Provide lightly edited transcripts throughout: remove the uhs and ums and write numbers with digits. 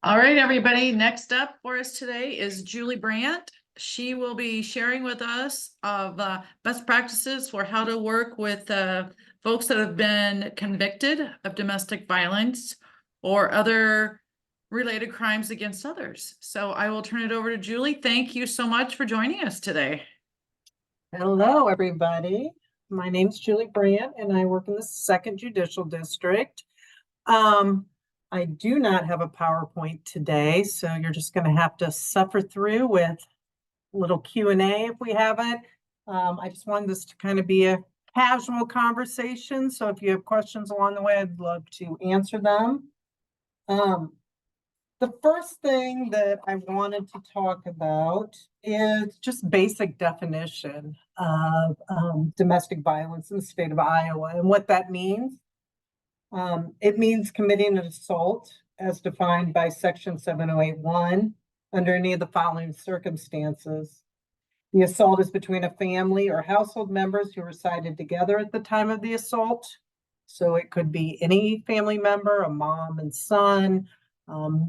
All right, everybody. Next up for us today is Julie Brandt. She will be sharing with us of best practices for how to work with folks that have been convicted of domestic violence or other related crimes against others. So I will turn it over to Julie. Thank you so much for joining us today. Hello, everybody. My name's Julie Brandt, and I work in the 2nd Judicial District. I do not have a PowerPoint today, so you're just going to have to suffer through with a little Q&A if we have it. I just wanted this to kind of be a casual conversation, so if you have questions along the way, I'd love to answer them. The first thing that I wanted to talk about is just basic definition of domestic violence in the state of Iowa and what that means. It means committing an assault as defined by Section 7081 under any of the following circumstances. The assault is between a family or household members who resided together at the time of the assault. So it could be any family member, a mom and son,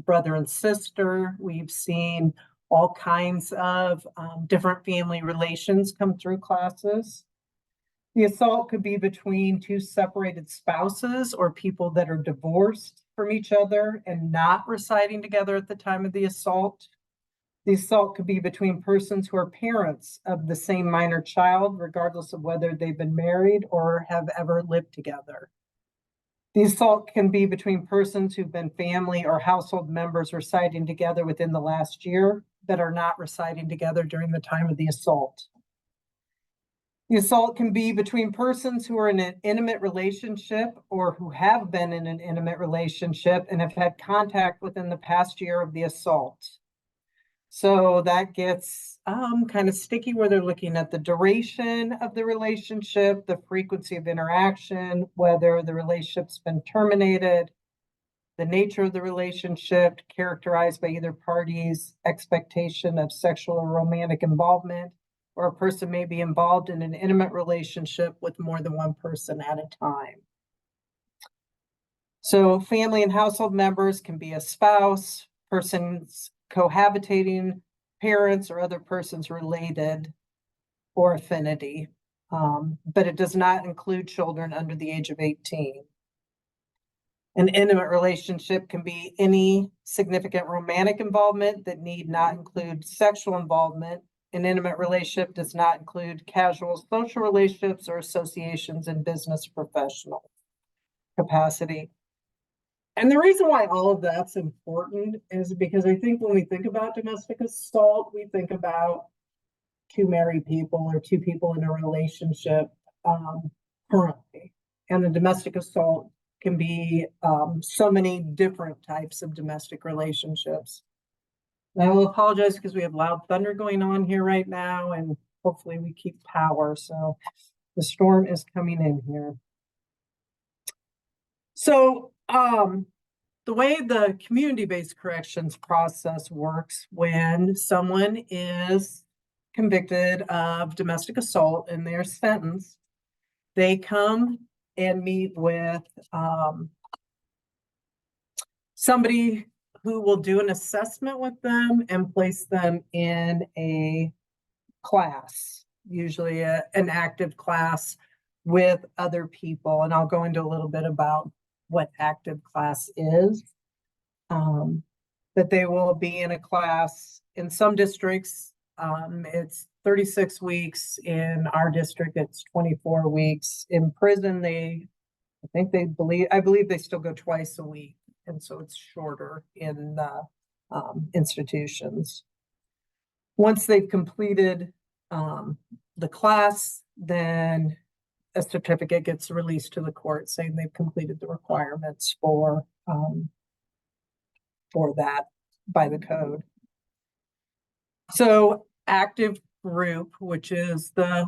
brother and sister. We've seen all kinds of different family relations come through classes. The assault could be between two separated spouses or people that are divorced from each other and not residing together at the time of the assault. The assault could be between persons who are parents of the same minor child, regardless of whether they've been married or have ever lived together. The assault can be between persons who've been family or household members residing together within the last year that are not residing together during the time of the assault. The assault can be between persons who are in an intimate relationship or who have been in an intimate relationship and have had contact within the past year of the assault. So that gets kind of sticky where they're looking at the duration of the relationship, the frequency of interaction, whether the relationship's been terminated, the nature of the relationship characterized by either party's expectation of sexual or romantic involvement, or a person may be involved in an intimate relationship with more than one person at a time. So family and household members can be a spouse, persons cohabitating, parents, or other persons related or affinity, but it does not include children under the age of 18. An intimate relationship can be any significant romantic involvement that need not include sexual involvement. An intimate relationship does not include casual social relationships or associations in business professional capacity. And the reason why all of that's important is because I think when we think about domestic assault, we think about two married people or two people in a relationship currently. And the domestic assault can be so many different types of domestic relationships. And I will apologize because we have loud thunder going on here right now, and hopefully we keep power. So the storm is coming in here. So the way the community-based corrections process works when someone is convicted of domestic assault and they're sentenced, they come and meet with somebody who will do an assessment with them and place them in a class, usually an active class with other people. And I'll go into a little bit about what active class is. But they will be in a class in some districts. It's 36 weeks. In our district, it's 24 weeks. In prison, I believe they still go twice a week. And so it's shorter in institutions. Once they've completed the class, then a certificate gets released to the court saying they've completed the requirements for that by the code. So active group, which is the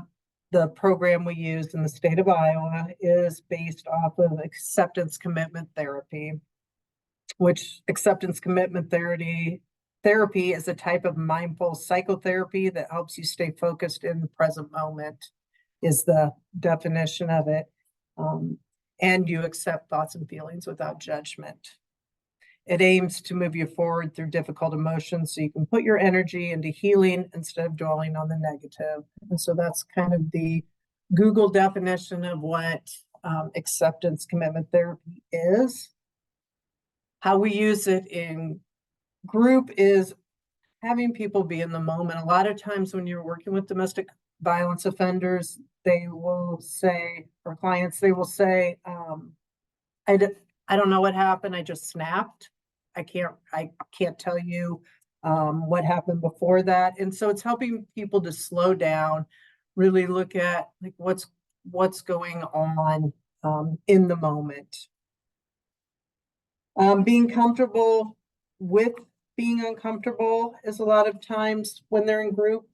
program we use in the state of Iowa, is based off of acceptance commitment therapy, which acceptance commitment therapy is a type of mindful psychotherapy that helps you stay focused in the present moment, is the definition of it. And you accept thoughts and feelings without judgment. It aims to move you forward through difficult emotions so you can put your energy into healing instead of dwelling on the negative. And so that's kind of the Google definition of what acceptance commitment therapy is. How we use it in group is having people be in the moment. A lot of times when you're working with domestic violence offenders, they will say, or clients, they will say, I don't know what happened. I just snapped. I can't tell you what happened before that. And so it's helping people to slow down, really look at like what's going on in the moment. Being comfortable with being uncomfortable is a lot of times when they're in group.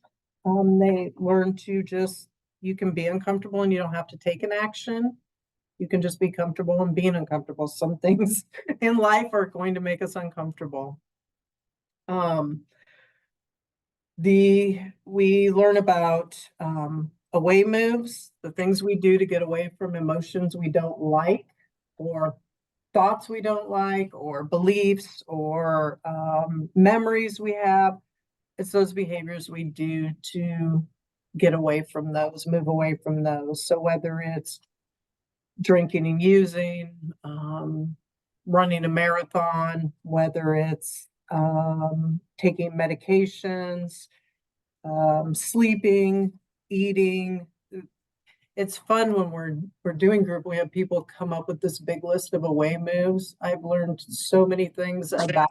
They learn to just, you can be uncomfortable and you don't have to take an action. You can just be comfortable in being uncomfortable. Some things in life are going to make us uncomfortable. We learn about away moves, the things we do to get away from emotions we don't like, or thoughts we don't like, or beliefs, or memories we have. It's those behaviors we do to get away from those, move away from those. So whether it's drinking and using, running a marathon, whether it's taking medications, sleeping, eating. It's fun when we're doing group. We have people come up with this big list of away moves. I've learned so many things about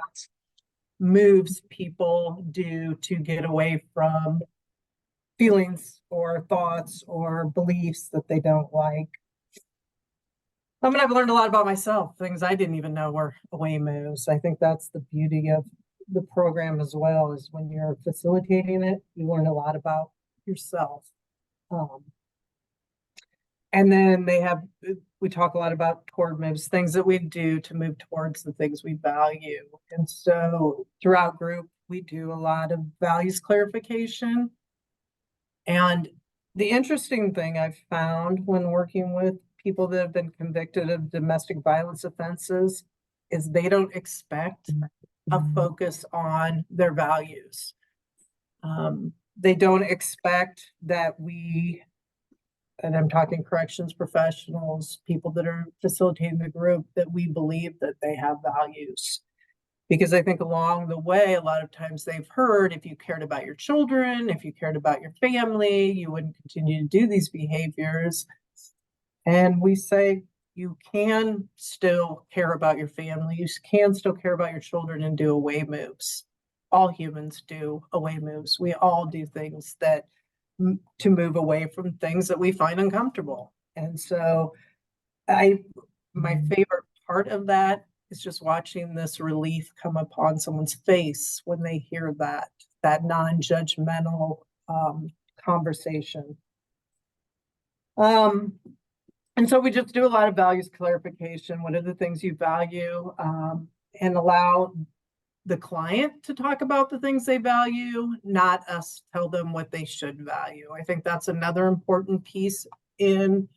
moves people do to get away from feelings or thoughts or beliefs that they don't like. I mean, I've learned a lot about myself, things I didn't even know were away moves. I think that's the beauty of the program as well, is when you're facilitating it, you learn a lot about yourself. And then we talk a lot about toward moves, things that we do to move towards the things we value. And so throughout group, we do a lot of values clarification. And the interesting thing I've found when working with people that have been convicted of domestic violence offenses is they don't expect a focus on their values. They don't expect that and I'm talking corrections professionals, people that are facilitating the group, that we believe that they have values. Because I think along the way, a lot of times they've heard, if you cared about your children, if you cared about your family, you wouldn't continue to do these behaviors. And we say, you can still care about your family. You can still care about your children and do away moves. All humans do away moves. We all do things to move away from things that we find uncomfortable. And so my favorite part of that is just watching this relief come upon someone's face when they hear that non-judgmental conversation. And so we just do a lot of values clarification. What are the things you value? And allow the client to talk about the things they value, not us tell them what they should value. I think that's another important piece in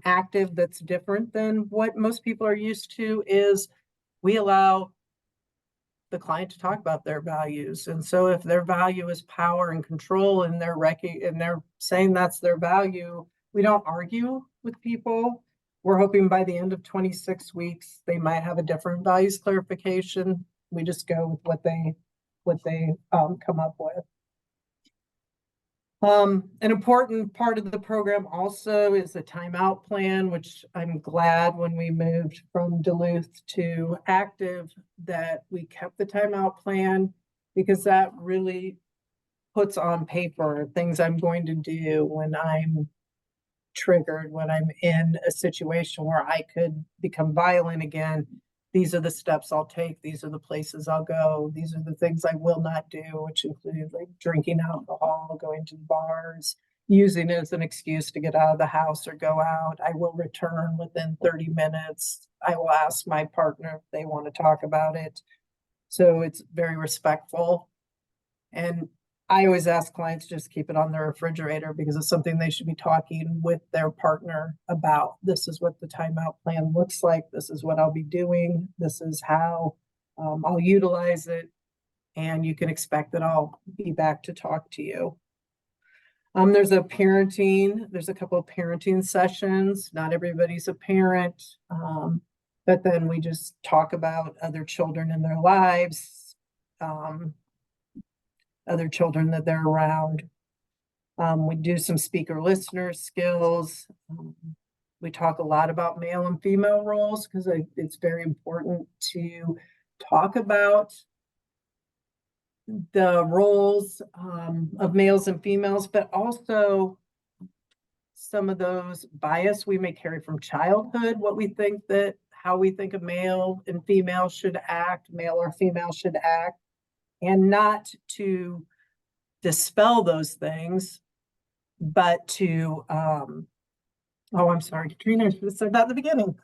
active that's different than what most people are used to, is we allow the client to talk about their values. And so if their value is power and control, and they're saying that's their value, we don't argue with people. We're hoping by the end of 26 weeks, they might have a different values clarification. We just go with what they come up with. An important part of the program also is the timeout plan, which I'm glad when we moved from Duluth to active that we kept the timeout plan, because that really puts on paper things I'm going to do when I'm triggered, when I'm in a situation where I could become violent again. These are the steps I'll take. These are the places I'll go. These are the things I will not do, which include like drinking alcohol, going to bars, using it as an excuse to get out of the house or go out. I will return within 30 minutes. I will ask my partner if they want to talk about it. So it's very respectful. And I always ask clients just keep it on their refrigerator, because it's something they should be talking with their partner about. This is what the timeout plan looks like. This is what I'll be doing. This is how I'll utilize it, and you can expect that I'll be back to talk to you. There's a couple of parenting sessions. Not everybody's a parent, but then we just talk about other children in their lives, other children that they're around. We do some speaker listener skills. We talk a lot about male and female roles because it's very important to talk about the roles of males and females, but also some of those bias we may carry from childhood, how we think a male and female should act, male or female should act, and not to dispel those things, but to, I'm sorry, Katrina, I should have said that at the beginning.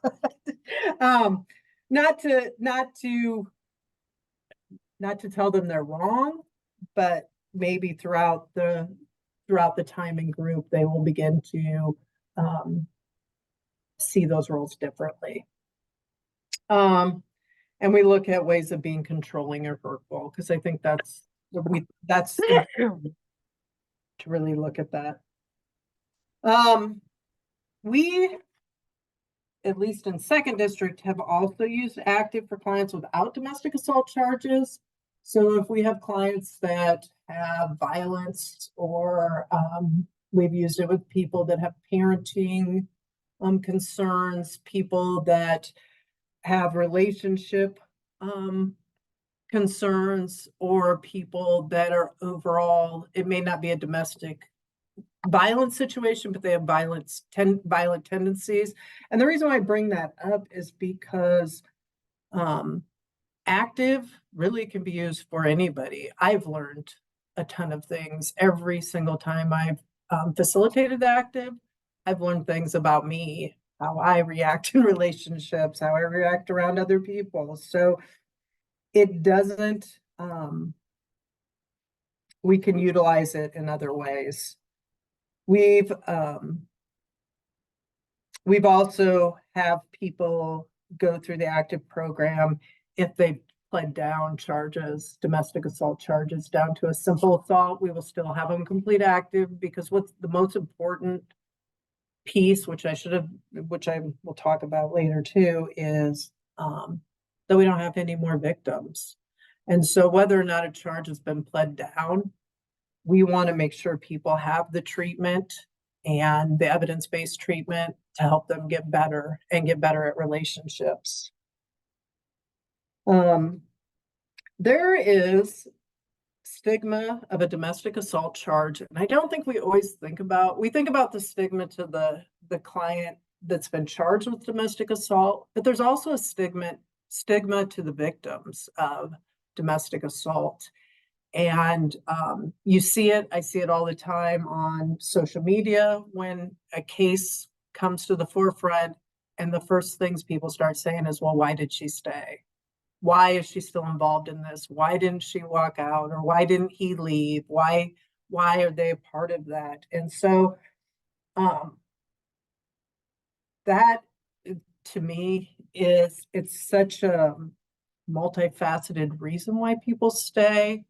Not to tell them they're wrong, but maybe throughout the time in group, they will begin to see those roles differently. And we look at ways of being controlling or hurtful, because I think that's important to really look at that. We, at least in second district, have also used active for clients without domestic assault charges. So if we have clients that have violence, or we've used it with people that have parenting concerns, people that have relationship concerns, or people that are overall, it may not be a domestic violence situation, but they have violent tendencies. And the reason why I bring that up is because active really can be used for anybody. I've learned a ton of things every single time I've facilitated active. I've learned things about me, how I react in relationships, how I react around other people. So it doesn't, we can utilize it in other ways. We've also have people go through the active program if they pled down charges, domestic assault charges, down to a simple assault. We will still have them complete active, because what's the most important piece, which I will talk about later too, is that we don't have any more victims. And so whether or not a charge has been pled down, we want to make sure people have the treatment and the evidence-based treatment to help them get better at relationships. There is stigma of a domestic assault charge, and I don't think we always think about the stigma to the client that's been charged with domestic assault, but there's also a stigma to the victims of domestic assault. And I see it all the time on social media when a case comes to the forefront, and the first things people start saying is, well, why did she stay? Why is she still involved in this? Why didn't she walk out? Or why didn't he leave? Why are they a part of that? And so that, to me, it's such a multifaceted reason why people stay.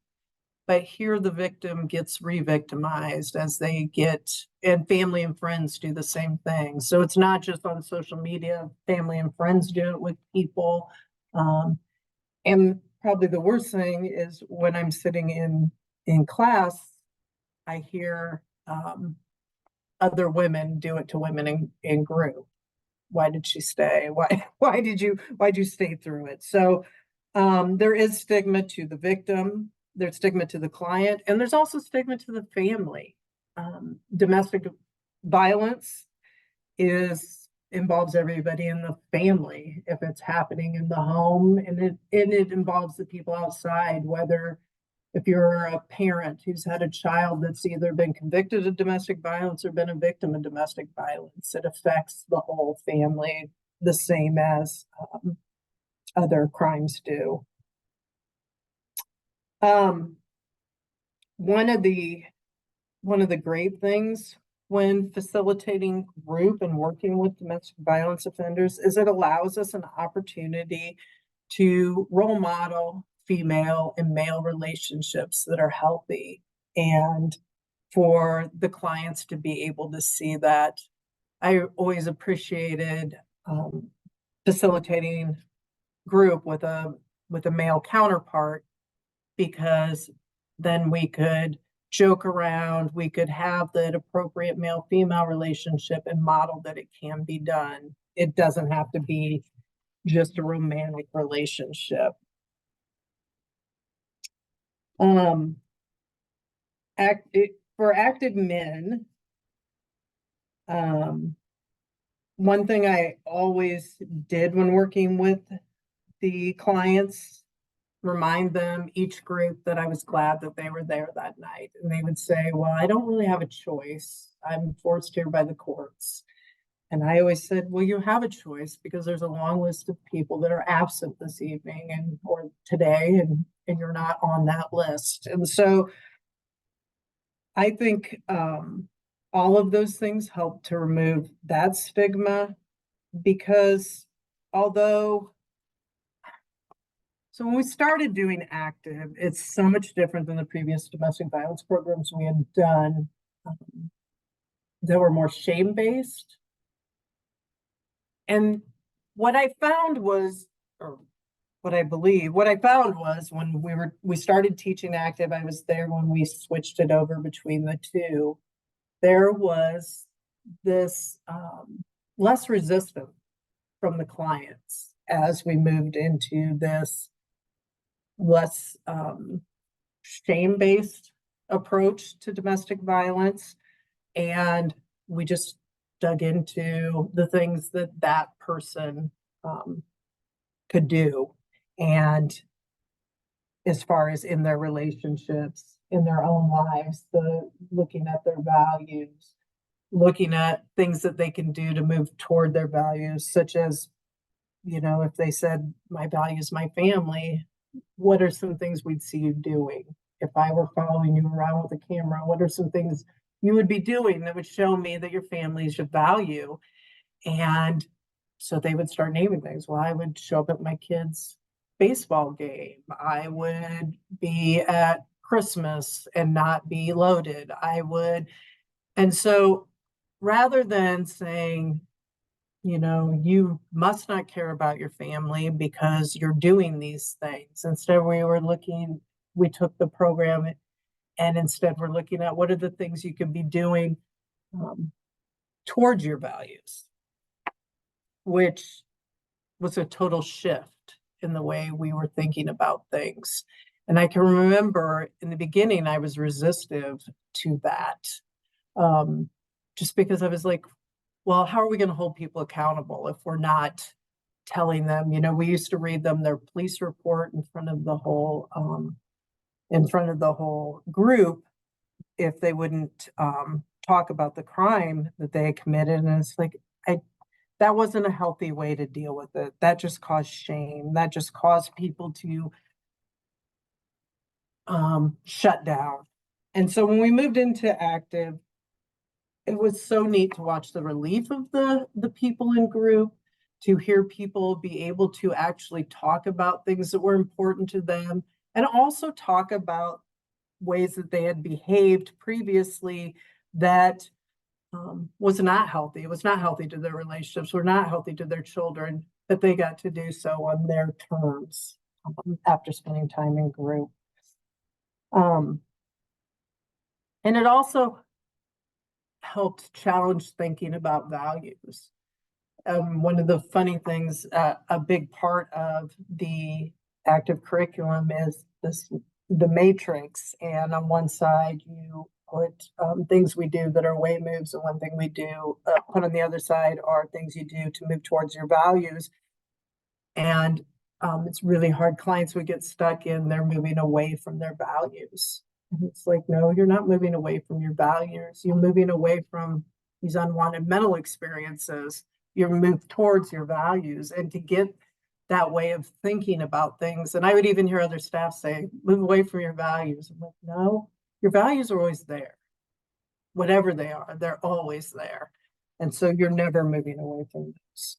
But here the victim gets re-victimized as they get, and family and friends do the same thing. So it's not just on social media, family and friends do it with people. And probably the worst thing is when I'm sitting in class, I hear other women do it to women in group. Why did she stay? Why did you stay through it? So there is stigma to the victim, there's stigma to the client, and there's also stigma to the family. Domestic violence involves everybody in the family if it's happening in the home, and it involves the people outside, whether if you're a parent who's had a child that's either been convicted of domestic violence or been a victim of domestic violence, it affects the whole family the same as other crimes do. One of the great things when facilitating group and working with domestic violence offenders is it allows us an opportunity to role model female and male relationships that are healthy, and for the clients to be able to see that. I always appreciated facilitating group with a male counterpart, because then we could joke around, we could have that appropriate male-female relationship and model that it can be done. It doesn't have to be just a romantic relationship. For active men, one thing I always did when working with the clients, remind them, each group, that I was glad that they were there that night. And they would say, well, I don't really have a choice. I'm forced here by the courts. And I always said, well, you have a choice, because there's a long list of people that are absent this evening or today, and you're not on that list. And so I think all of those things help to remove that stigma, because although, so when we started doing active, it's so much different than the previous domestic violence programs we had done. They were more shame-based. And what I found was, or what I found was, when we started teaching active, I was there when we switched it over between the two, there was this less resistance from the clients as we moved into this less shame-based approach to domestic violence. And we just dug into the things that that person could do. And as far as in their relationships, in their own lives, looking at their values, looking at things that they can do to move toward their values, such as, if they said, my value is my family, what are some things we'd see you doing? If I were following you around with a camera, what are some things you would be doing that would show me that your family is your value? And so they would start naming things. Well, I would show up at my kids' baseball game. I would be at Christmas and not be loaded. And so rather than saying, you must not care about your family because you're doing these things, instead we took the program, and instead we're looking at what are the things you could be doing towards your values, which was a total shift in the way we were thinking about things. And I can remember in the beginning, I was resistive to that, just because I was like, well, how are we going to hold people accountable if we're not telling them? We used to read them their police report in front of the whole group if they wouldn't talk about the crime that they had committed. And it's like, that wasn't a healthy way to deal with it. That just caused shame. That just caused people to shut down. And so when we moved into active, it was so neat to watch the relief of the people in group, to hear people be able to actually talk about things that were important to them, and also talk about ways that they had behaved previously that was not healthy. It was not healthy to their relationships, were not healthy to their children, but they got to do so on their terms after spending time in group. And it also helped challenge thinking about values. One of the funny things, a big part of the active curriculum is the matrix. And on one side, you put things we do that are way moves, and one thing we do put on the other side are things you do to move towards your values. And it's really hard. Clients would get stuck in, they're moving away from their values. And it's like, no, you're not moving away from your values. You're moving away from these unwanted mental experiences. You're moved towards your values. And to get that way of thinking about things, and I would even hear other staff say, move away from your values. I'm like, no, your values are always there. Whatever they are, they're always there. And so you're never moving away from those.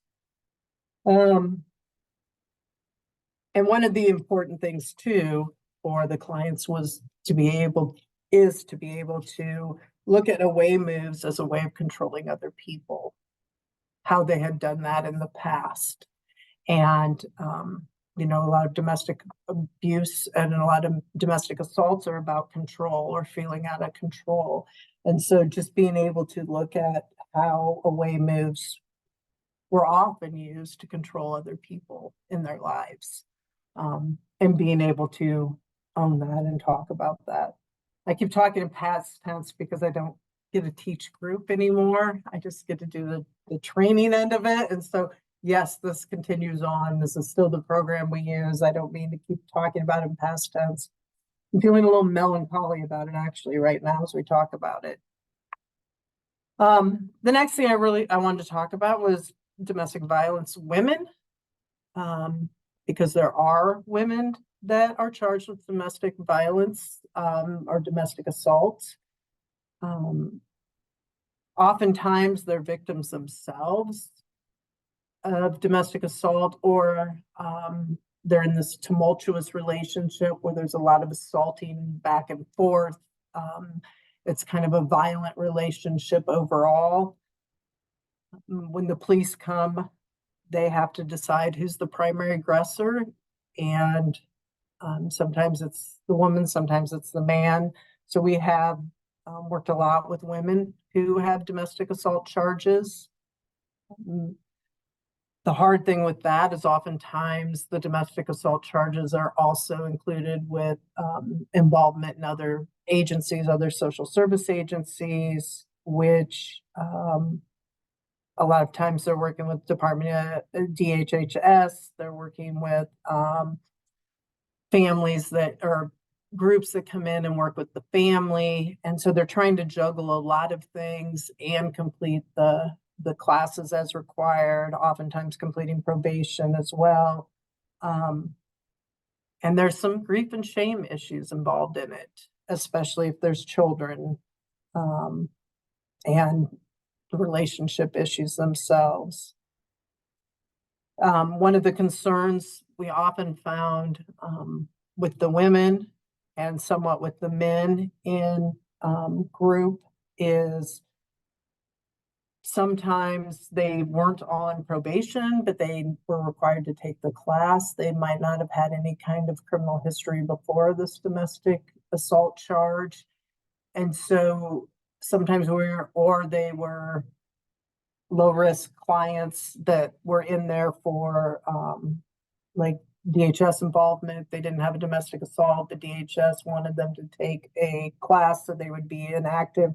And one of the important things too for the clients was to be able to look at away moves as a way of controlling other people, how they had done that in the past. And, a lot of domestic abuse and a lot of domestic assaults are about control or feeling out of control. And so just being able to look at how away moves were often used to control other people in their lives, and being able to own that and talk about that. I keep talking in past tense because I don't get to teach group anymore. I just get to do the training end of it. And so, yes, this continues on. This is still the program we use. I don't mean to keep talking about it in past tense. I'm feeling a little melancholy about it actually right now as we talk about it. The next thing I wanted to talk about was domestic violence women, because there are women that are charged with domestic violence, or domestic assault. Oftentimes they're victims themselves of domestic assault, or they're in this tumultuous relationship where there's a lot of assaulting back and forth. It's kind of a violent relationship overall. When the police come, they have to decide who's the primary aggressor, and sometimes it's the woman, sometimes it's the man. So we have worked a lot with women who have domestic assault charges. The hard thing with that is oftentimes the domestic assault charges are also included with involvement in other agencies, other social service agencies, which a lot of times they're working with Department of DHHS, they're working with families that are groups that come in and work with the family. And so they're trying to juggle a lot of things and complete the classes as required, oftentimes completing probation as well. And there's some grief and shame issues involved in it, especially if there's children, and the relationship issues themselves. One of the concerns we often found with the women and somewhat with the men in group is sometimes they weren't on probation, but they were required to take the class. They might not have had any kind of criminal history before this domestic assault charge. And so sometimes they were low-risk clients that were in there for like DHS involvement. They didn't have a domestic assault. The DHS wanted them to take a class so they would be inactive.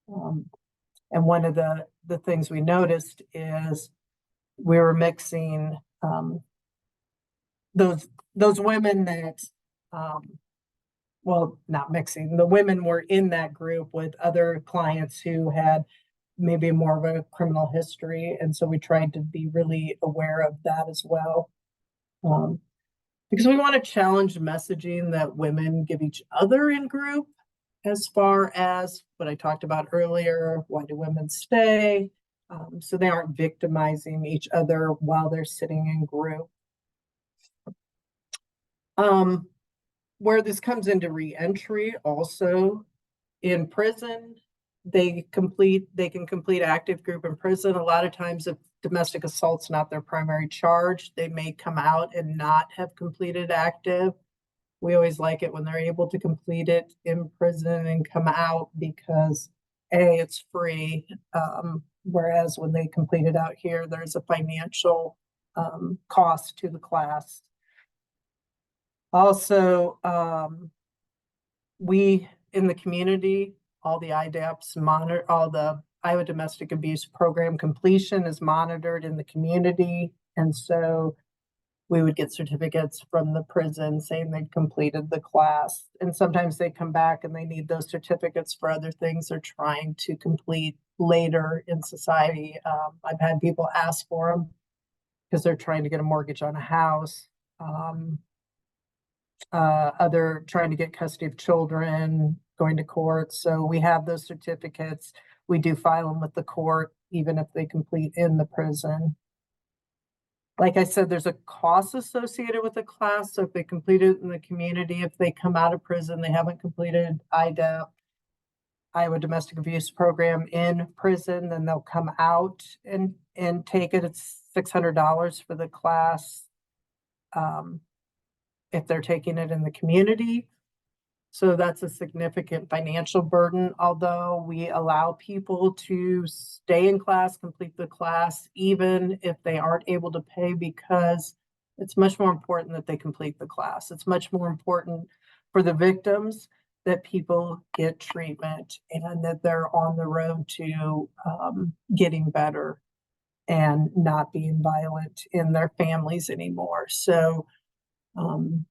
And one of the things we noticed is we were mixing those women that, well, not mixing, the women were in that group with other clients who had maybe more of a criminal history. And so we tried to be really aware of that as well. Because we want to challenge messaging that women give each other in group, as far as what I talked about earlier, why do women stay? So they aren't victimizing each other while they're sitting in group. Where this comes into reentry also, in prison, they can complete active group in prison. A lot of times if domestic assault's not their primary charge, they may come out and not have completed active. We always like it when they're able to complete it in prison and come out because it's free. Whereas when they complete it out here, there's a financial cost to the class. Also, we in the community, all the IDAPs monitor, all the Iowa Domestic Abuse Program completion is monitored in the community. And so we would get certificates from the prison saying they'd completed the class. And sometimes they come back and they need those certificates for other things they're trying to complete later in society. I've had people ask for them because they're trying to get a mortgage on a house. Other trying to get custody of children, going to court. So we have those certificates. We do file them with the court, even if they complete in the prison. Like I said, there's a cost associated with the class. So if they complete it in the community, if they come out of prison, they haven't completed Iowa Domestic Abuse Program in prison, then they'll come out and take it. It's $600 for the class. If they're taking it in the community. So that's a significant financial burden, although we allow people to stay in class, complete the class, even if they aren't able to pay, because it's much more important that they complete the class. It's much more important for the victims that people get treatment and that they're on the road to getting better and not being violent in their families anymore. So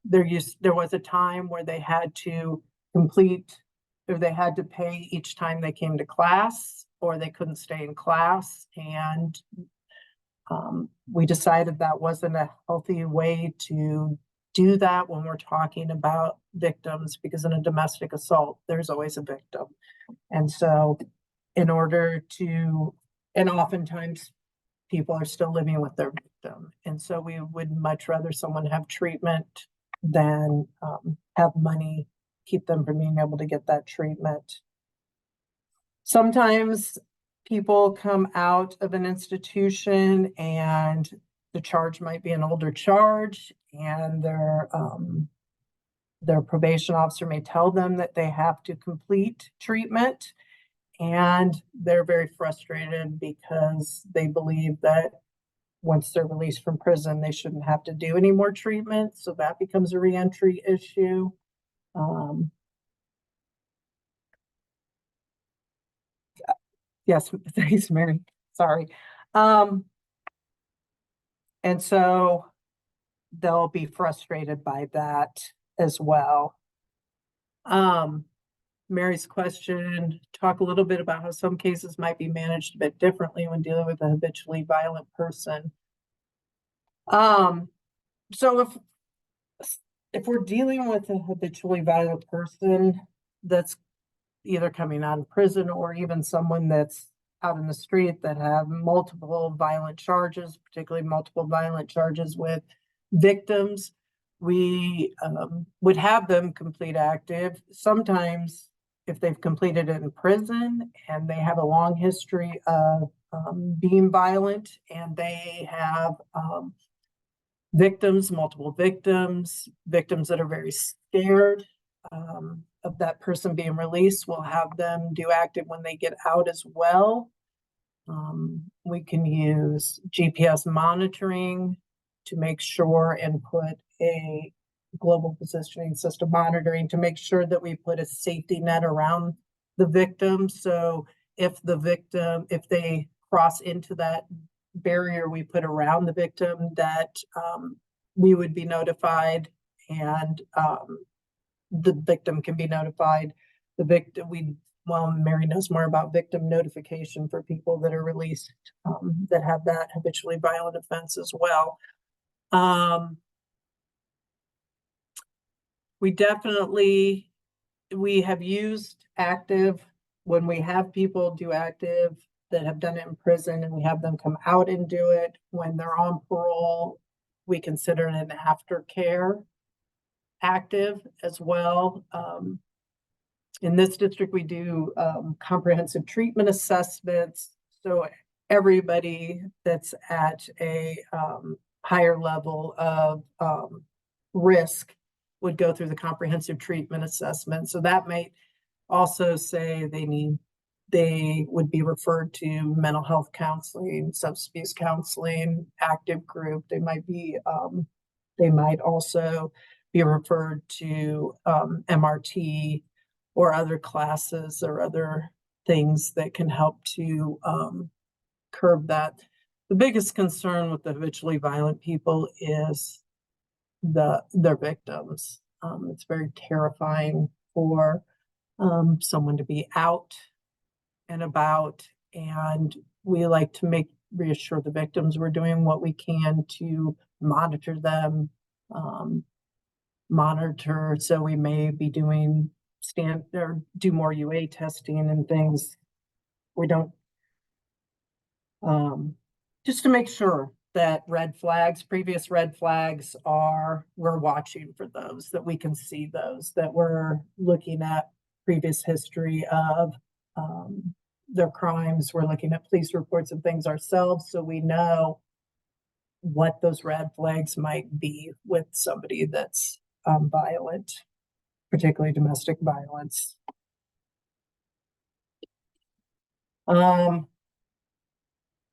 there was a time where they had to complete, or they had to pay each time they came to class, or they couldn't stay in class. And we decided that wasn't a healthy way to do that when we're talking about victims, because in a domestic assault, there's always a victim. And so in order to, and oftentimes people are still living with their victim. And so we would much rather someone have treatment than have money keep them from being able to get that treatment. Sometimes people come out of an institution and the charge might be an older charge, and their probation officer may tell them that they have to complete treatment. And they're very frustrated because they believe that once they're released from prison, they shouldn't have to do any more treatment. So that becomes a reentry issue. Yes, thanks, Mary. Sorry. And so they'll be frustrated by that as well. Mary's question, talk a little bit about how some cases might be managed a bit differently when dealing with a habitually violent person. So if we're dealing with a habitually violent person that's either coming out of prison, or even someone that's out in the street that have multiple violent charges, particularly multiple violent charges with victims, we would have them complete active. Sometimes if they've completed it in prison and they have a long history of being violent, and they have victims, multiple victims that are very scared of that person being released, we'll have them do active when they get out as well. We can use GPS monitoring to make sure, and put a global positioning system monitoring to make sure that we put a safety net around the victim. So if they cross into that barrier we put around the victim, that we would be notified, and the victim can be notified. Mary knows more about victim notification for people that are released that have that habitually violent offense as well. We have used active when we have people do active that have done it in prison, and we have them come out and do it when they're on parole. We consider it an aftercare active as well. In this district, we do comprehensive treatment assessments. So everybody that's at a higher level of risk would go through the comprehensive treatment assessment. So that might also say they would be referred to mental health counseling, substance abuse counseling, active group. They might also be referred to MRT or other classes or other things that can help to curb that. The biggest concern with the habitually violent people is their victims. It's very terrifying for someone to be out and about, and we like to reassure the victims we're doing what we can to monitor them, so we may be doing do more UA testing and things. We don't just to make sure that previous red flags we're watching for those, that we can see those, that we're looking at previous history of their crimes. We're looking at police reports and things ourselves, so we know what those red flags might be with somebody that's violent, particularly domestic violence.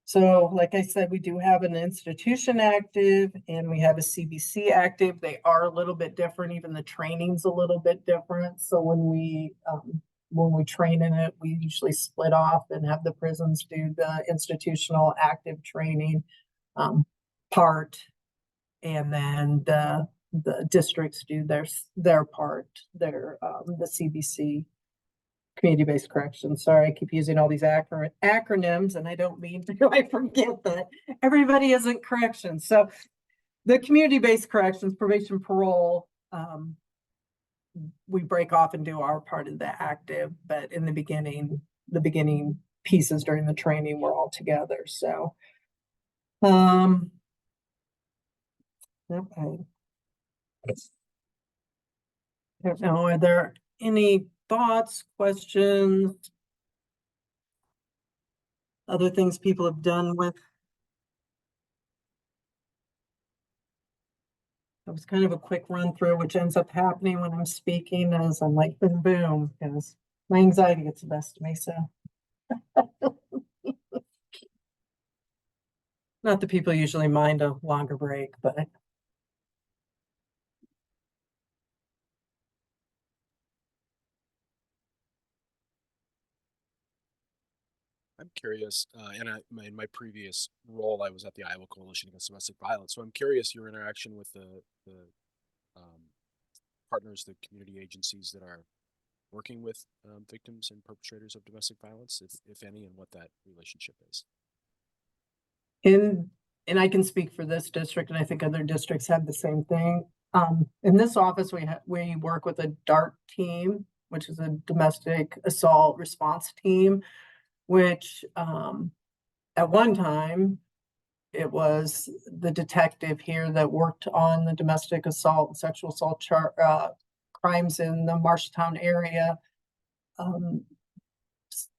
So like I said, we do have an institution active and we have a CBC active. They are a little bit different. Even the training's a little bit different. So when we train in it, we usually split off and have the prisons do the institutional active training part, and then the districts do their part, the CBC, community-based corrections. Sorry, I keep using all these acronyms, and I don't mean to. I forget that everybody isn't corrections. So the community-based corrections, probation, parole, we break off and do our part of the active, but in the beginning pieces during the training, we're all together. So okay. I don't know, are there any thoughts, questions, other things people have done with? That was kind of a quick run through, which ends up happening when I'm speaking, as I'm like, boom, boom, because my anxiety gets the best of me. So not that people usually mind a longer break, but I'm curious, in my previous role, I was at the Iowa Coalition Against Domestic Violence. So I'm curious your interaction with the partners, the community agencies that are working with victims and perpetrators of domestic violence, if any, and what that relationship is. and I can speak for this district, and I think other districts have the same thing. In this office, we work with a DART team, which is a domestic assault response team, which at one time it was the detective here that worked on the domestic assault and sexual assault crimes in the Marshalltown area.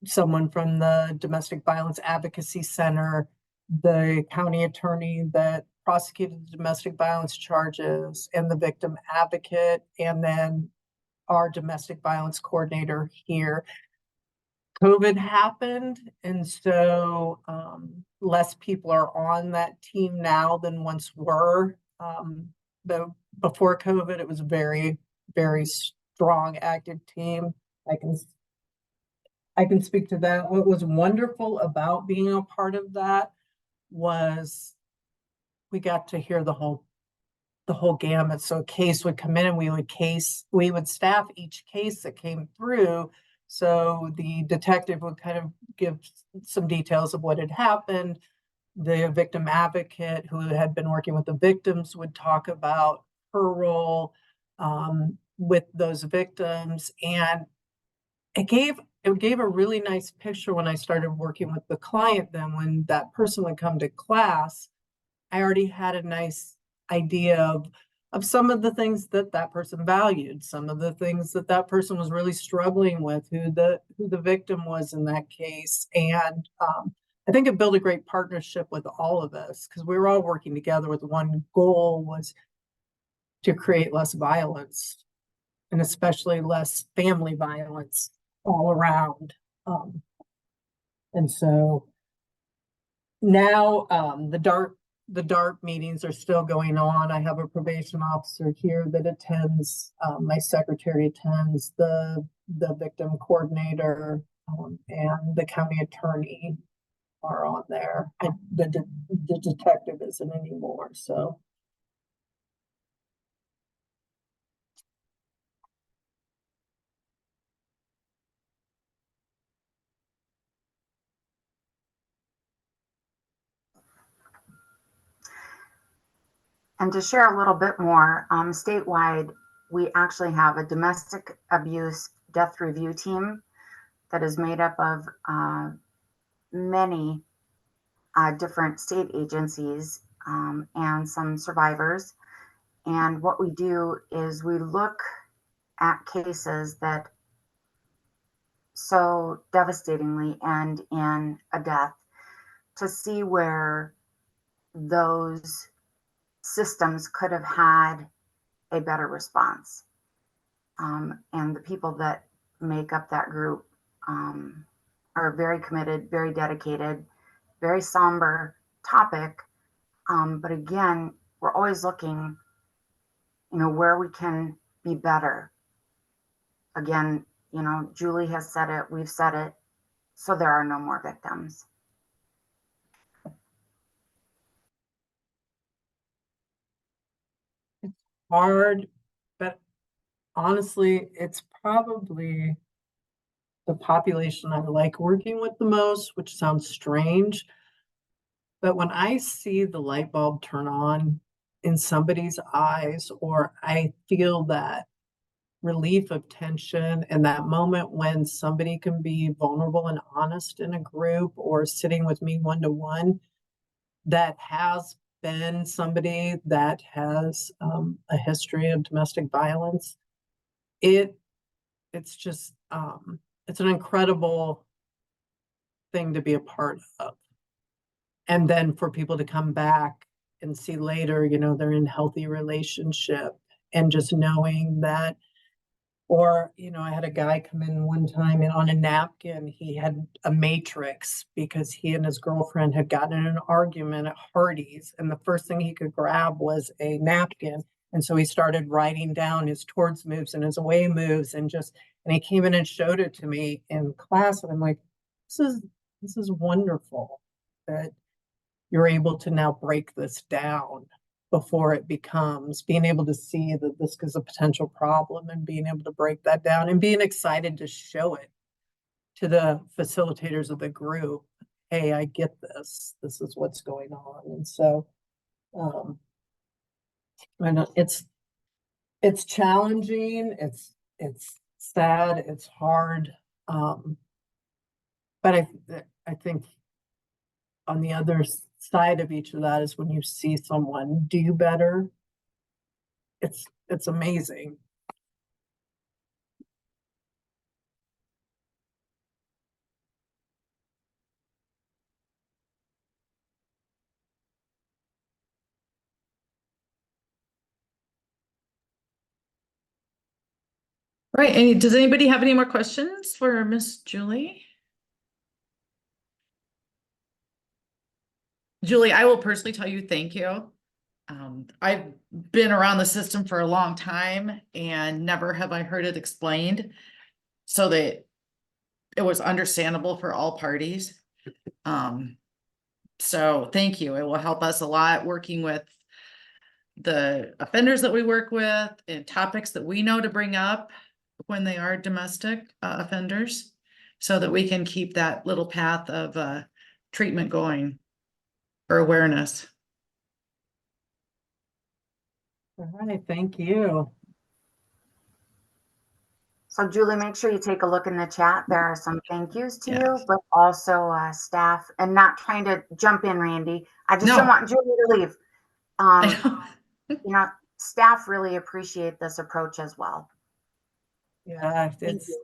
Someone from the Domestic Violence Advocacy Center, the county attorney that prosecuted the domestic violence charges, and the victim advocate, and then our domestic violence coordinator here. COVID happened, and so less people are on that team now than once were. But before COVID, it was a very, very strong, active team. I can speak to that. What was wonderful about being a part of that was we got to hear the whole gamut. So a case would come in and we would staff each case that came through. So the detective would kind of give some details of what had happened. The victim advocate, who had been working with the victims, would talk about her role with those victims. And it gave a really nice picture when I started working with the client. Then when that person would come to class, I already had a nice idea of some of the things that person valued, some of the things that person was really struggling with, who the victim was in that case. And I think it built a great partnership with all of us, because we were all working together with one goal, was to create less violence, and especially less family violence all around. And so now the DART meetings are still going on. I have a probation officer here that attends, my secretary attends, the victim coordinator, and the county attorney are on there. The detective isn't anymore, so. And to share a little bit more, statewide, we actually have a domestic abuse death review team that is made up of many different state agencies and some survivors. And what we do is we look at cases that so devastatingly end in a death to see where those systems could have had a better response. And the people that make up that group are very committed, very dedicated, very somber topic. But again, we're always looking, where we can be better. Again, Julie has said it, we've said it, so there are no more victims. Hard, but honestly, it's probably the population I like working with the most, which sounds strange. But when I see the light bulb turn on in somebody's eyes, or I feel that relief of tension and that moment when somebody can be vulnerable and honest in a group or sitting with me one-to-one, that has been somebody that has a history of domestic violence, it's just it's an incredible thing to be a part of. And then for people to come back and see later, they're in healthy relationship, and just knowing that. Or, I had a guy come in one time and on a napkin, he had a matrix because he and his girlfriend had gotten in an argument at Hardee's, and the first thing he could grab was a napkin. And so he started writing down his towards moves and his away moves, and he came in and showed it to me in class. And I'm like, this is wonderful that you're able to now break this down before it becomes, being able to see that this is a potential problem and being able to break that down and being excited to show it to the facilitators of the group. Hey, I get this. This is what's going on. And so it's challenging, it's sad, it's hard. But I think on the other side of each of that is when you see someone do better, it's amazing. Right. And does anybody have any more questions for Miss Julie? Julie, I will personally tell you thank you. I've been around the system for a long time and never have I heard it explained so that it was understandable for all parties. So thank you. It will help us a lot working with the offenders that we work with and topics that we know to bring up when they are domestic offenders, so that we can keep that little path of treatment going, or awareness. All right, thank you. So Julie, make sure you take a look in the chat. There are some thank yous to you, Yes. but also staff, and not trying to jump in, Randy. I just don't No. want Julie to leave. Staff really appreciate this approach as well. Yeah, Thank it's you.